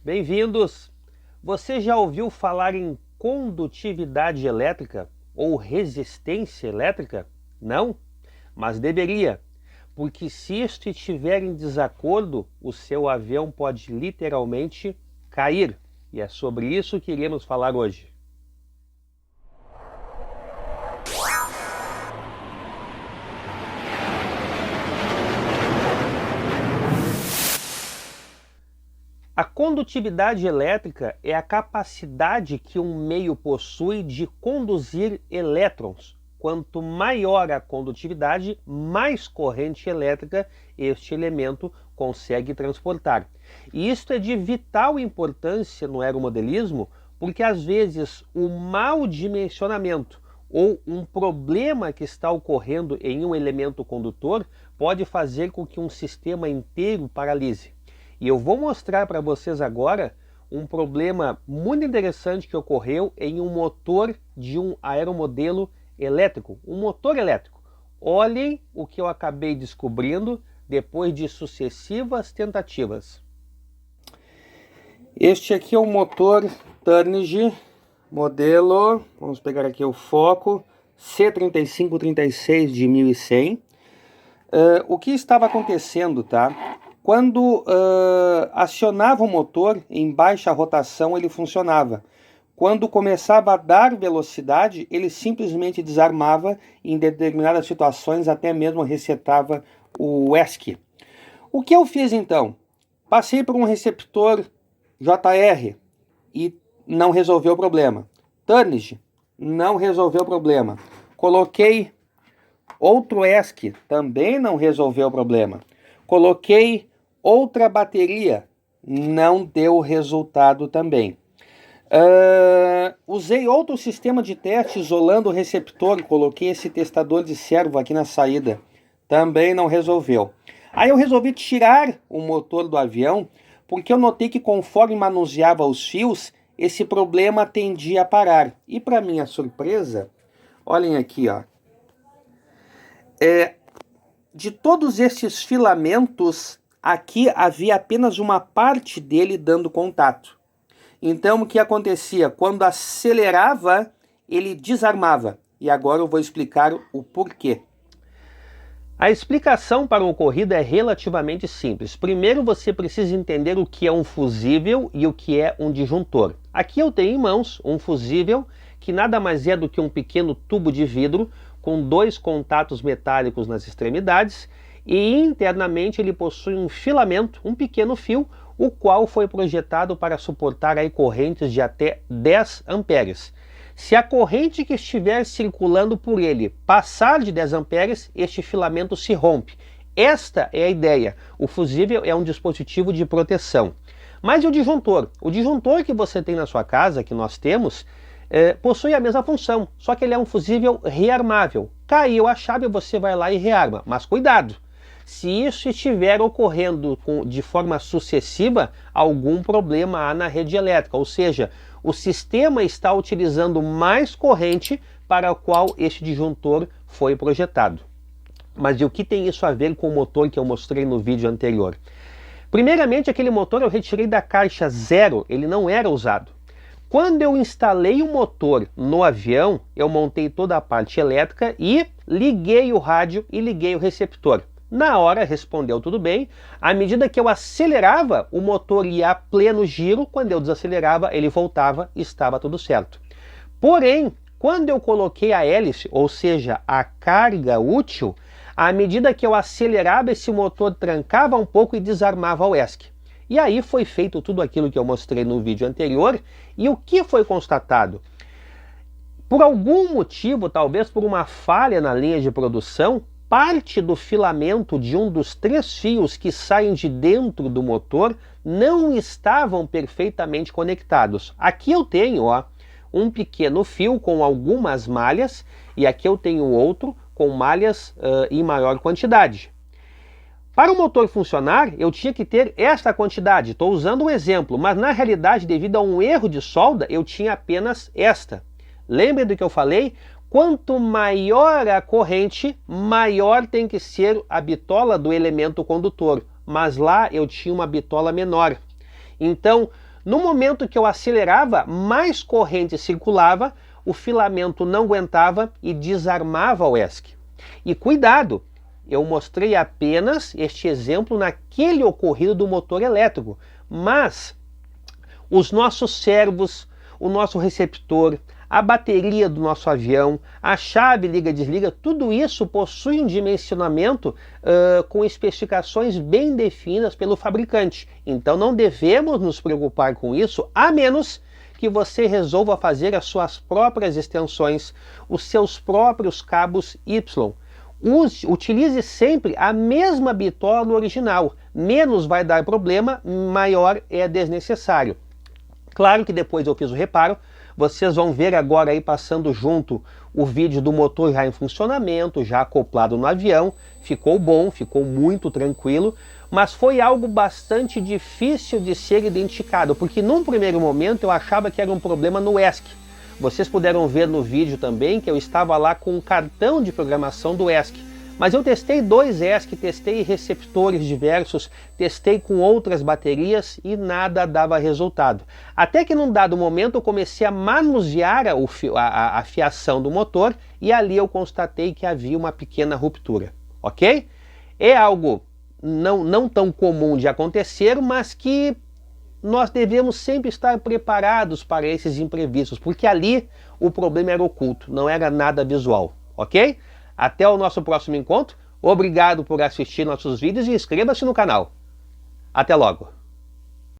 Bem-vindos! Você já ouviu falar em condutividade elétrica ou resistência elétrica? Não? Mas deveria, porque se isto estiver em desacordo, o seu avião pode literalmente cair. E é sobre isso que iremos falar hoje. A condutividade elétrica é a capacidade que um meio possui de conduzir elétrons. Quanto maior a condutividade, mais corrente elétrica este elemento consegue transportar. E isto é de vital importância no aeromodelismo, porque às vezes o mau dimensionamento ou um problema que está ocorrendo em um elemento condutor pode fazer com que um sistema inteiro paralise. E eu vou mostrar para vocês agora um problema muito interessante que ocorreu em um motor de um aeromodelo elétrico, um motor elétrico. Olhem o que eu acabei descobrindo depois de sucessivas tentativas. Este aqui é o motor Turnage, modelo, vamos pegar aqui o foco, C3536 de 1100. O que estava acontecendo, tá? Quando acionava o motor em baixa rotação, ele funcionava. Quando começava a dar velocidade, ele simplesmente desarmava e em determinadas situações até mesmo resetava o ESC. O que eu fiz então? Passei por um receptor JR e não resolveu o problema. Turnage, não resolveu o problema. Coloquei outro ESC, também não resolveu o problema. Coloquei outra bateria, não deu resultado também. Usei outro sistema de teste isolando o receptor, coloquei esse testador de servo aqui na saída, também não resolveu. Aí eu resolvi tirar o motor do avião, porque eu notei que conforme manuseava os fios, esse problema tendia a parar. E para minha surpresa, olhem aqui, ó. De todos esses filamentos, aqui havia apenas uma parte dele dando contato. Então o que acontecia? Quando acelerava, ele desarmava. E agora eu vou explicar o porquê. A explicação para o ocorrido é relativamente simples. Primeiro você precisa entender o que é um fusível e o que é um disjuntor. Aqui eu tenho em mãos um fusível que nada mais é do que um pequeno tubo de vidro com dois contatos metálicos nas extremidades e internamente ele possui um filamento, um pequeno fio, o qual foi projetado para suportar aí correntes de até 10 amperes. Se a corrente que estiver circulando por ele passar de 10 amperes, este filamento se rompe. Esta é a ideia. O fusível é um dispositivo de proteção. Mas e o disjuntor? O disjuntor que você tem na sua casa, que nós temos, possui a mesma função, só que ele é um fusível rearmável. Caiu a chave, você vai lá e rearma. Mas cuidado! Se isso estiver ocorrendo de forma sucessiva, algum problema há na rede elétrica, ou seja, o sistema está utilizando mais corrente para a qual este disjuntor foi projetado. Mas e o que tem isso a ver com o motor que eu mostrei no vídeo anterior? Primeiramente, aquele motor eu retirei da caixa zero, ele não era usado. Quando eu instalei o motor no avião, eu montei toda a parte elétrica e liguei o rádio e liguei o receptor. Na hora respondeu tudo bem. À medida que eu acelerava, o motor ia a pleno giro. Quando eu desacelerava, ele voltava e estava tudo certo. Porém, quando eu coloquei a hélice, ou seja, a carga útil, à medida que eu acelerava, esse motor trancava um pouco e desarmava o ESC. E aí foi feito tudo aquilo que eu mostrei no vídeo anterior. E o que foi constatado? Por algum motivo, talvez por uma falha na linha de produção, parte do filamento de um dos 3 fios que saem de dentro do motor não estavam perfeitamente conectados. Aqui eu tenho um pequeno fio com algumas malhas e aqui eu tenho outro com malhas em maior quantidade. Para o motor funcionar, eu tinha que ter esta quantidade. Estou usando um exemplo, mas na realidade, devido a um erro de solda, eu tinha apenas esta. Lembra do que eu falei? Quanto maior a corrente, maior tem que ser a bitola do elemento condutor. Mas lá eu tinha uma bitola menor. Então, No momento que eu acelerava, mais corrente circulava, o filamento não aguentava e desarmava o ESC. E cuidado, eu mostrei apenas este exemplo naquele ocorrido do motor elétrico, mas os nossos servos, o nosso receptor, a bateria do nosso avião, a chave liga-desliga, tudo isso possui um dimensionamento com especificações bem definidas pelo fabricante. Então não devemos nos preocupar com isso, a menos que você resolva fazer as suas próprias extensões, os seus próprios cabos Y. Utilize sempre a mesma bitola no original. Menos vai dar problema, maior é desnecessário. Claro que depois eu fiz o reparo. Vocês vão ver agora aí passando junto o vídeo do motor já em funcionamento, já acoplado no avião. Ficou bom, ficou muito tranquilo, mas foi algo bastante difícil de ser identificado, porque num primeiro momento eu achava que era um problema no ESC. Vocês puderam ver no vídeo também que eu estava lá com um cartão de programação do ESC. Mas eu testei 2 ESC, testei receptores diversos, testei com outras baterias e nada dava resultado. Até que num dado momento eu comecei a manusear a fiação do motor e ali eu constatei que havia uma pequena ruptura, ok? É algo não tão comum de acontecer, mas que nós devemos sempre estar preparados para esses imprevistos, porque ali o problema era oculto, não era nada visual, ok? Até o nosso próximo encontro. Obrigado por assistir nossos vídeos e inscreva-se no canal. Até logo!